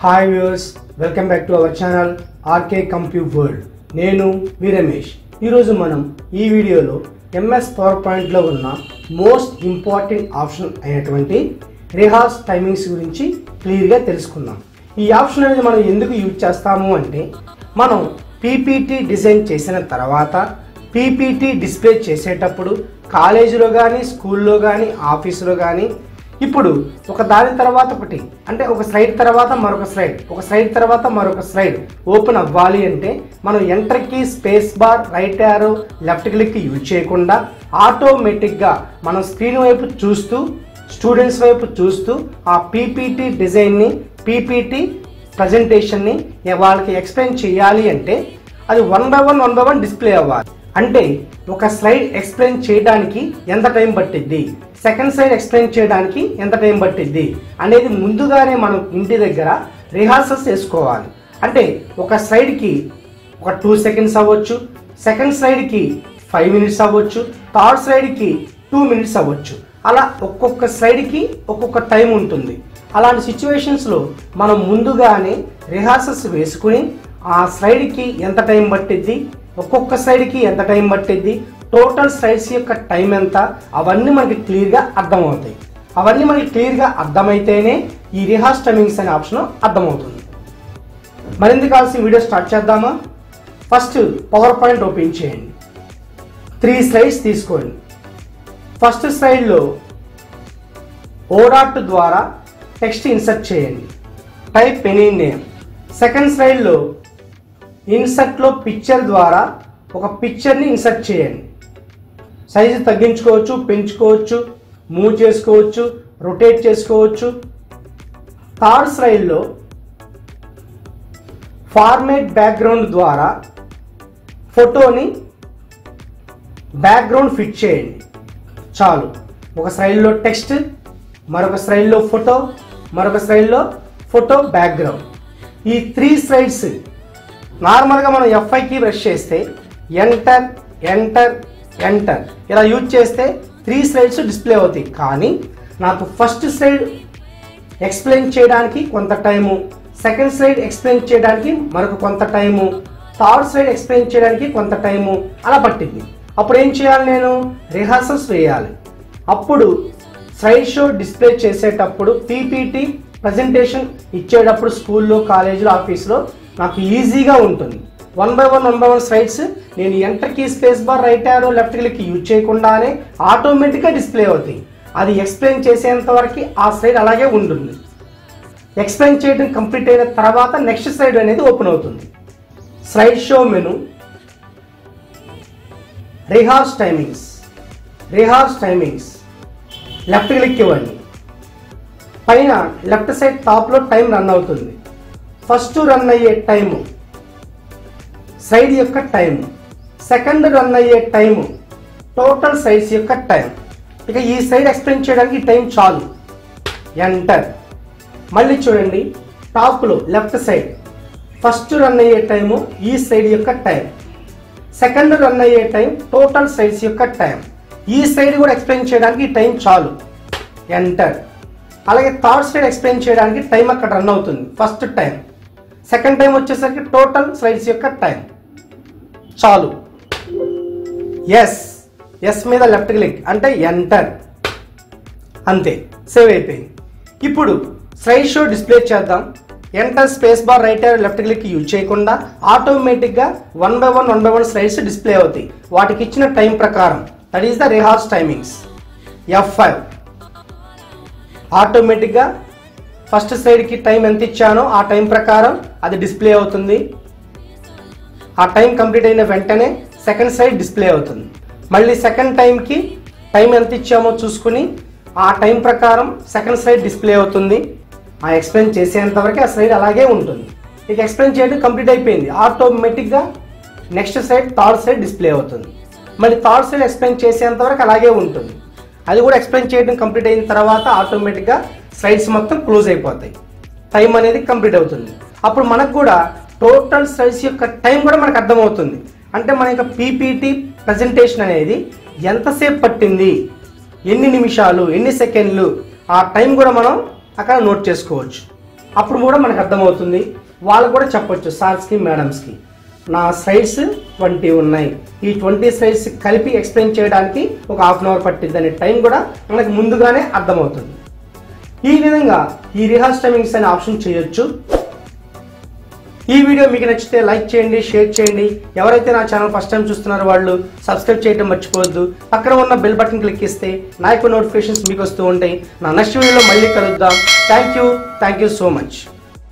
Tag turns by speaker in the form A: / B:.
A: Hi viewers, welcome back to our channel RK computer world. నేను మీ రమేష్. ఈరోజు మనం ఈ వీడియోలో ఎంఎస్ పవర్ పాయింట్లో ఉన్న మోస్ట్ ఇంపార్టెంట్ ఆప్షన్ అయినటువంటి రిహార్స్ టైమింగ్స్ గురించి క్లియర్గా తెలుసుకుందాం. ఈ ఆప్షన్ అనేది మనం ఎందుకు యూజ్ చేస్తాము అంటే, మనం పీపీటీ డిజైన్ చేసిన తర్వాత పీపీటీ డిస్ప్లే చేసేటప్పుడు కాలేజీలో కానీ స్కూల్లో కానీ ఆఫీసులో కానీ ఇప్పుడు ఒక దాని తర్వాత ఒకటి, అంటే ఒక స్లైడ్ తర్వాత మరొక స్లైడ్, ఒక స్లైడ్ తర్వాత మరొక స్లైడ్ ఓపెన్ అవ్వాలి అంటే మనం enter key, space bar, right arrow, left click use చేయకుండా ఆటోమేటిక్గా మనం స్క్రీన్ వైపు చూస్తూ, స్టూడెంట్స్ వైపు చూస్తూ ఆ పీపీటీ డిజైన్ని, పీపీటీ ప్రజెంటేషన్ని వాళ్ళకి ఎక్స్ప్లెయిన్ చేయాలి అంటే అది వన్ బై వన్ డిస్ప్లే అవ్వాలి. అంటే ఒక స్లైడ్ ఎక్స్ప్లెయిన్ చేయడానికి ఎంత టైం పట్టిద్ది, సెకండ్ స్లైడ్ ఎక్స్ప్లెయిన్ చేయడానికి ఎంత టైం పట్టిద్ది అనేది ముందుగానే మనం ఇంటి దగ్గర రిహార్సల్స్ చేసుకోవాలి. అంటే ఒక స్లైడ్కి ఒక 2 seconds అవ్వచ్చు, సెకండ్ స్లైడ్కి 5 minutes అవ్వచ్చు, థర్డ్ స్లైడ్కి 2 minutes అవ్వచ్చు. అలా ఒక్కొక్క స్లైడ్కి ఒక్కొక్క టైం ఉంటుంది. అలాంటి సిచ్యువేషన్స్లో మనం ముందుగానే రిహార్సల్స్ వేసుకుని ఆ స్లైడ్కి ఎంత టైం పట్టిద్ది, ఒక్కొక్క స్లైడ్కి ఎంత టైం పట్టిద్ది, టోటల్ స్లైడ్స్ యొక్క టైం ఎంత, అవన్నీ మనకి క్లియర్గా అర్థమవుతాయి. అవన్నీ మనకి క్లియర్గా అర్థమైతేనే ఈ రిహార్స్ టైమింగ్స్ అనే ఆప్షన్ అర్థమవుతుంది. మరింత కావాల్సిన వీడియో స్టార్ట్ చేద్దామా? ఫస్ట్ పవర్ పాయింట్ ఓపెన్ చేయండి. 3 slides తీసుకోండి. ఫస్ట్ స్లైడ్లో ఓడాట్ ద్వారా టెక్స్ట్ ఇన్సర్ట్ చేయండి. Type any name. సెకండ్ స్లైడ్లో ఇన్సర్ట్లో పిక్చర్ ద్వారా ఒక పిక్చర్ని ఇన్సర్ట్ చేయండి. సైజు తగ్గించుకోవచ్చు, పెంచుకోవచ్చు, మూవ్ చేసుకోవచ్చు, రొటేట్ చేసుకోవచ్చు. థర్డ్ స్లైడ్లో ఫార్మేట్ బ్యాక్గ్రౌండ్ ద్వారా ఫోటోని బ్యాక్గ్రౌండ్ ఫిట్ చేయండి. చాలు. ఒక స్లైడ్లో టెక్స్ట్, మరొక స్లైడ్లో ఫోటో, మరొక స్లైడ్లో ఫోటో బ్యాక్గ్రౌండ్. ఈ 3 slides నార్మల్గా మనం F5 కీ ప్రెస్ చేస్తే ఎంటర్ ఎంటర్ ఎంటర్ ఇలా యూజ్ చేస్తే 3 slides డిస్ప్లే అవుతాయి. కానీ నాకు ఫస్ట్ స్లైడ్ ఎక్స్ప్లెయిన్ చేయడానికి కొంత టైము, సెకండ్ స్లైడ్ ఎక్స్ప్లెయిన్ చేయడానికి మరొక కొంత టైము, థర్డ్ స్లైడ్ ఎక్స్ప్లెయిన్ చేయడానికి కొంత టైము అలా పట్టింది. అప్పుడు ఏం చేయాలి? నేను రిహార్సల్స్ వేయాలి. అప్పుడు స్లైడ్ షో డిస్ప్లే చేసేటప్పుడు, పీపీటీ ప్రజెంటేషన్ ఇచ్చేటప్పుడు స్కూల్లో, కాలేజీలో, ఆఫీస్లో నాకు ఈజీగా ఉంటుంది. వన్ బై వన్ స్లైడ్స్ నేను enter key, space bar, right arrow, left click use చేయకుండానే ఆటోమేటిక్గా డిస్ప్లే అవుతాయి. అది ఎక్స్ప్లెయిన్ చేసేంత వరకు ఆ స్లైడ్ అలాగే ఉంటుంది. ఎక్స్ప్లెయిన్ చేయడం కంప్లీట్ అయిన తర్వాత నెక్స్ట్ స్లైడ్ అనేది ఓపెన్ అవుతుంది. Slide show menu, rehearse timings. Rehearse timings left click ఇవ్వండి. పైన లెఫ్ట్ సైడ్ టాప్లో టైం రన్ అవుతుంది. ఫస్ట్ రన్ అయ్యే టైము సైడ్ యొక్క టైం, సెకండ్ రన్ అయ్యే టైము టోటల్ సైడ్స్ యొక్క టైం. ఇక ఈ సైడ్ ఎక్స్ప్లెయిన్ చేయడానికి టైం చాలు. ఎంటర్. మళ్ళీ చూడండి, టాప్లో లెఫ్ట్ సైడ్ ఫస్ట్ రన్ అయ్యే టైము ఈ సైడ్ యొక్క టైం, సెకండ్ రన్ అయ్యే టైం టోటల్ సైడ్స్ యొక్క టైం. ఈ సైడ్ కూడా ఎక్స్ప్లెయిన్ చేయడానికి టైం చాలు. ఎంటర్. అలాగే థర్డ్ సైడ్ ఎక్స్ప్లెయిన్ చేయడానికి టైం అక్కడ రన్ అవుతుంది. ఫస్ట్ టైం, సెకండ్ టైం వచ్చేసరికి టోటల్ స్లైడ్స్ యొక్క టైం. చాలు. ఎస్ మీద లెఫ్ట్ క్లిక్ అంటే ఎంటర్. అంతే, సేవ్ అయిపోయింది. ఇప్పుడు స్లైడ్ షో డిస్ప్లే చేద్దాం. Enter, space bar, right arrow, left click use చేయకుండా ఆటోమేటిక్గా one by one slides display అవుతాయి వాటికి ఇచ్చిన టైం ప్రకారం. That is the rehearse timings. F5 ఆటోమేటిక్గా ఫస్ట్ స్లైడ్కి టైం ఎంత ఇచ్చానో ఆ టైం ప్రకారం అది డిస్ప్లే అవుతుంది. ఆ టైం కంప్లీట్ అయిన వెంటనే సెకండ్ స్లైడ్ డిస్ప్లే అవుతుంది. మళ్ళీ సెకండ్ టైంకి టైం ఎంత ఇచ్చామో చూసుకుని ఆ టైం ప్రకారం సెకండ్ స్లైడ్ డిస్ప్లే అవుతుంది. ఆ ఎక్స్ప్లెయిన్ చేసేంత వరకు ఆ స్లైడ్ అలాగే ఉంటుంది. ఇక ఎక్స్ప్లెయిన్ చేయడం కంప్లీట్ అయిపోయింది. ఆటోమేటిక్గా next slide, third slide display అవుతుంది. మళ్ళీ థర్డ్ స్లైడ్ ఎక్స్ప్లెయిన్ చేసేంత వరకు అలాగే ఉంటుంది. అది కూడా ఎక్స్ప్లెయిన్ చేయడం కంప్లీట్ అయిన తర్వాత ఆటోమేటిక్గా స్లైడ్స్ మొత్తం క్లోజ్ అయిపోతాయి. టైం అనేది కంప్లీట్ అవుతుంది. అప్పుడు మనకు కూడా టోటల్ స్లైడ్స్ యొక్క టైం కూడా మనకు అర్థమవుతుంది. అంటే మన యొక్క పీపీటీ ప్రజెంటేషన్ అనేది ఎంతసేపు పట్టింది, ఎన్ని నిమిషాలు, ఎన్ని సెకండ్లు, ఆ టైం కూడా మనం అక్కడ నోట్ చేసుకోవచ్చు. అప్పుడు కూడా మనకు అర్థమవుతుంది. వాళ్ళు కూడా చెప్పొచ్చు సార్స్కి మేడమ్స్కి, నా స్లైడ్స్ 20 ఉన్నాయి, ఈ 20 స్లైడ్స్ కలిపి ఎక్స్ప్లెయిన్ చేయడానికి ఒక హాఫ్ అన్ అవర్ పట్టింది అనే టైం కూడా మనకు ముందుగానే అర్థమవుతుంది. ఈ విధంగా ఈ రిహార్స్ టైమింగ్స్ అనే ఆప్షన్ చేయొచ్చు. ఈ వీడియో మీకు నచ్చితే లైక్ చేయండి, షేర్ చేయండి. ఎవరైతే నా ఛానల్ ఫస్ట్ టైం చూస్తున్నారో వాళ్ళు సబ్స్క్రైబ్ చేయడం మర్చిపోవద్దు. పక్కన ఉన్న బెల్ బటన్ క్లిక్ చేస్తే నా యొక్క నోటిఫికేషన్స్ మీకు వస్తూ ఉంటాయి. నా నెక్స్ట్ వీడియోలో మళ్ళీ కలుద్దాం. Thank you so much.